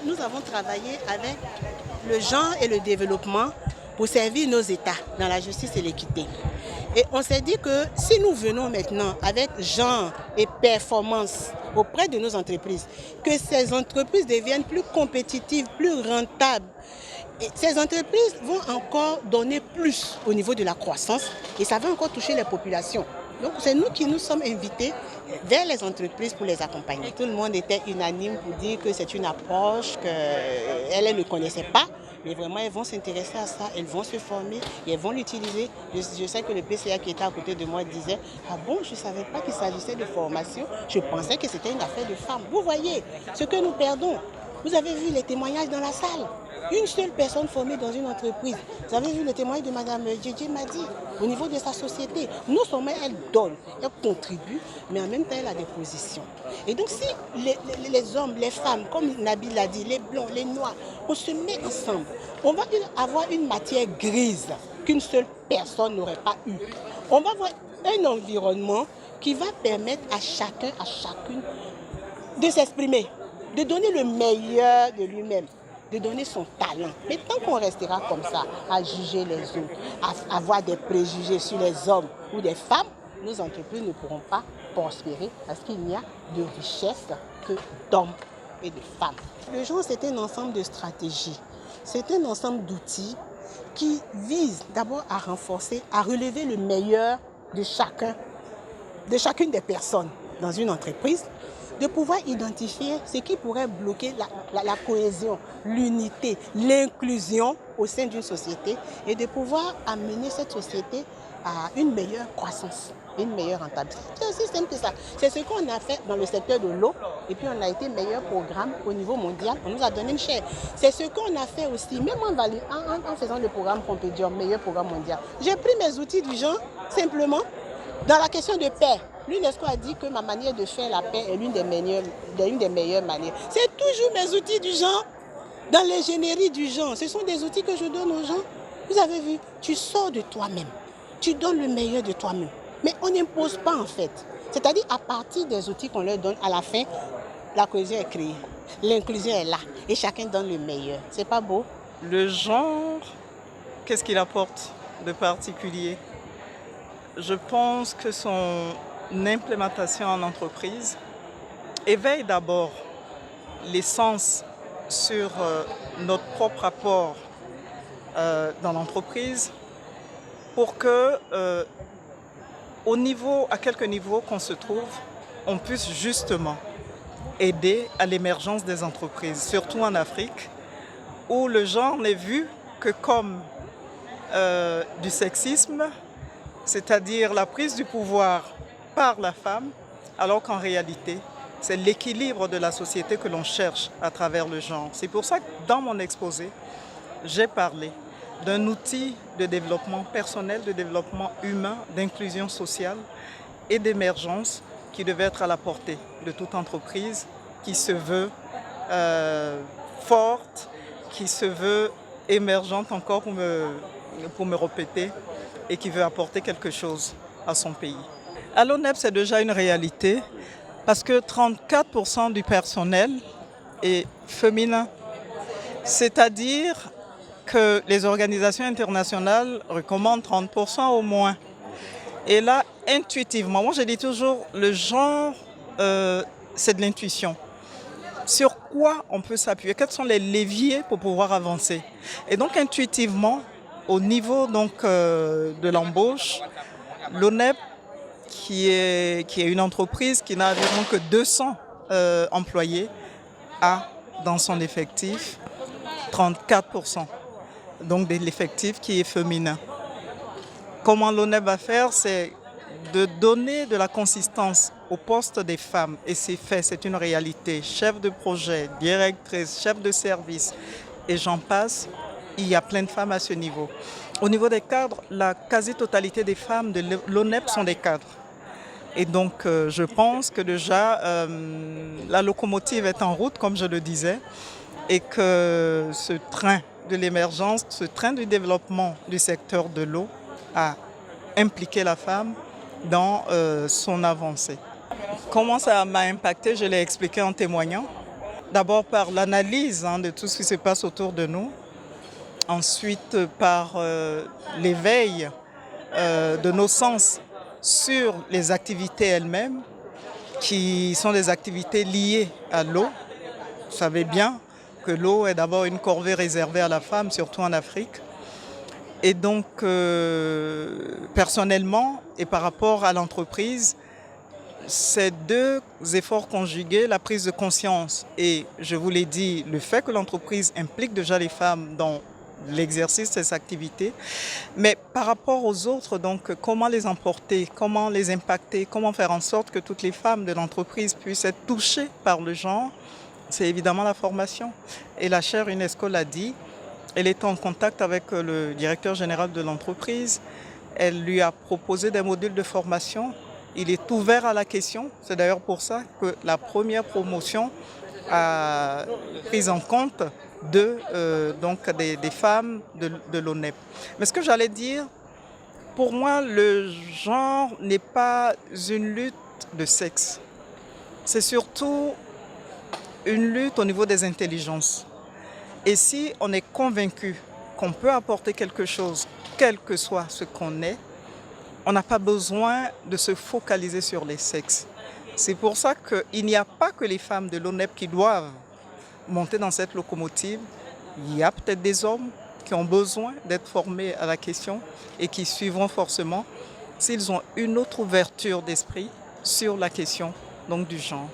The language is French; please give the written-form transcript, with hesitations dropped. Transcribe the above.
Nous avons travaillé avec le genre et le développement pour servir nos États dans la justice et l'équité. Et on s'est dit que si nous venons maintenant avec genre et performance auprès de nos entreprises, que ces entreprises deviennent plus compétitives, plus rentables, et ces entreprises vont encore donner plus au niveau de la croissance et ça va encore toucher les populations. Donc c'est nous qui nous sommes invités vers les entreprises pour les accompagner. Tout le monde était unanime pour dire que c'est une approche qu'elles ne connaissaient pas, mais vraiment elles vont s'intéresser à ça, elles vont se former et elles vont l'utiliser. Je sais que le PCA qui était à côté de moi disait « Ah bon, je ne savais pas qu'il s'agissait de formation, je pensais que c'était une affaire de femmes. » Vous voyez ce que nous perdons. Vous avez vu les témoignages dans la salle. Une seule personne formée dans une entreprise. Vous avez vu le témoignage de Mme Djedje Madi au niveau de sa société. Non seulement elle donne, elle contribue, mais en même temps elle a des positions. Et donc si les hommes, les femmes, comme Nabil l'a dit, les blancs, les noirs, on se met ensemble, on va avoir une matière grise qu'une seule personne n'aurait pas eue. On va avoir un environnement qui va permettre à chacun, à chacune de s'exprimer, de donner le meilleur de lui-même, de donner son talent. Mais tant qu'on restera comme ça, à juger les autres, à avoir des préjugés sur les hommes ou des femmes, nos entreprises ne pourront pas prospérer parce qu'il n'y a de richesse que d'hommes et de femmes. Le jour, c'est un ensemble de stratégies, c'est un ensemble d'outils qui visent d'abord à renforcer, à relever le meilleur de chacune des personnes dans une entreprise, de pouvoir identifier ce qui pourrait bloquer la cohésion, l'unité, l'inclusion au sein d'une société et de pouvoir amener cette société à une meilleure croissance, une meilleure rentabilité. C'est aussi simple que ça. C'est ce qu'on a fait dans le secteur de l'eau et puis on a été meilleur programme au niveau mondial. On nous a donné une chaire. C'est ce qu'on a fait aussi, même en faisant le programme Pompédium, meilleur programme mondial. J'ai pris mes outils du genre simplement dans la question de paix. L'UNESCO a dit que ma manière de faire la paix est l'une des meilleures manières. C'est toujours mes outils du genre, dans l'ingénierie du genre. Ce sont des outils que je donne aux gens. Vous avez vu, tu sors de toi-même, tu donnes le meilleur de toi-même. Mais on n'impose pas en fait. C'est-à-dire à partir des outils qu'on leur donne, à la fin, la cohésion est créée. L'inclusion est là et chacun donne le meilleur. C'est pas beau? Le genre, qu'est-ce qu'il apporte de particulier? Je pense que son implémentation en entreprise éveille d'abord l'essence sur notre propre rapport dans l'entreprise pour que à quelque niveau qu'on se trouve, on puisse justement aider à l'émergence des entreprises, surtout en Afrique, où le genre n'est vu que comme du sexisme, c'est-à-dire la prise du pouvoir par la femme, alors qu'en réalité, c'est l'équilibre de la société que l'on cherche à travers le genre. C'est pour ça que dans mon exposé, j'ai parlé d'un outil de développement personnel, de développement humain, d'inclusion sociale et d'émergence qui devait être à la portée de toute entreprise qui se veut forte, qui se veut émergente encore pour me répéter, et qui veut apporter quelque chose à son pays. À l'ONEP, c'est déjà une réalité parce que 34% du personnel est féminin. C'est-à-dire que les organisations internationales recommandent 30% au moins. Et là, intuitivement, moi je dis toujours, le genre, c'est de l'intuition. Sur quoi on peut s'appuyer? Quels sont les leviers pour pouvoir avancer? Et donc intuitivement, au niveau de l'embauche, l'ONEP, qui est une entreprise qui n'a environ que 200 employés, a dans son effectif 34%, donc de l'effectif qui est féminin. Comment l'ONEP va faire? C'est de donner de la consistance au poste des femmes, et c'est fait, c'est une réalité. Chef de projet, directrice, chef de service, et j'en passe. Il y a plein de femmes à ce niveau. Au niveau des cadres, la quasi-totalité des femmes de l'ONEP sont des cadres. Et donc, je pense que déjà, la locomotive est en route, comme je le disais, et que ce train de l'émergence, ce train du développement du secteur de l'eau a impliqué la femme dans son avancée. Comment ça m'a impacté? Je l'ai expliqué en témoignant. D'abord par l'analyse de tout ce qui se passe autour de nous, ensuite par l'éveil de nos sens sur les activités elles-mêmes, qui sont des activités liées à l'eau. Vous savez bien que l'eau est d'abord une corvée réservée à la femme, surtout en Afrique. Et donc, personnellement et par rapport à l'entreprise, ces deux efforts conjugués, la prise de conscience et, je vous l'ai dit, le fait que l'entreprise implique déjà les femmes dans l'exercice de ces activités, mais par rapport aux autres, donc comment les emporter, comment les impacter, comment faire en sorte que toutes les femmes de l'entreprise puissent être touchées par le genre, c'est évidemment la formation. Et la chère UNESCO l'a dit, elle est en contact avec le directeur général de l'entreprise, elle lui a proposé des modules de formation. Il est ouvert à la question. C'est d'ailleurs pour ça que la première promotion a pris en compte des femmes de l'ONEP. Mais ce que j'allais dire, pour moi, le genre n'est pas une lutte de sexe. C'est surtout une lutte au niveau des intelligences. Et si on est convaincu qu'on peut apporter quelque chose, quel que soit ce qu'on est, on n'a pas besoin de se focaliser sur les sexes. C'est pour ça qu'il n'y a pas que les femmes de l'ONEP qui doivent monter dans cette locomotive. Il y a peut-être des hommes qui ont besoin d'être formés à la question et qui suivront forcément s'ils ont une autre ouverture d'esprit sur la question donc, du genre.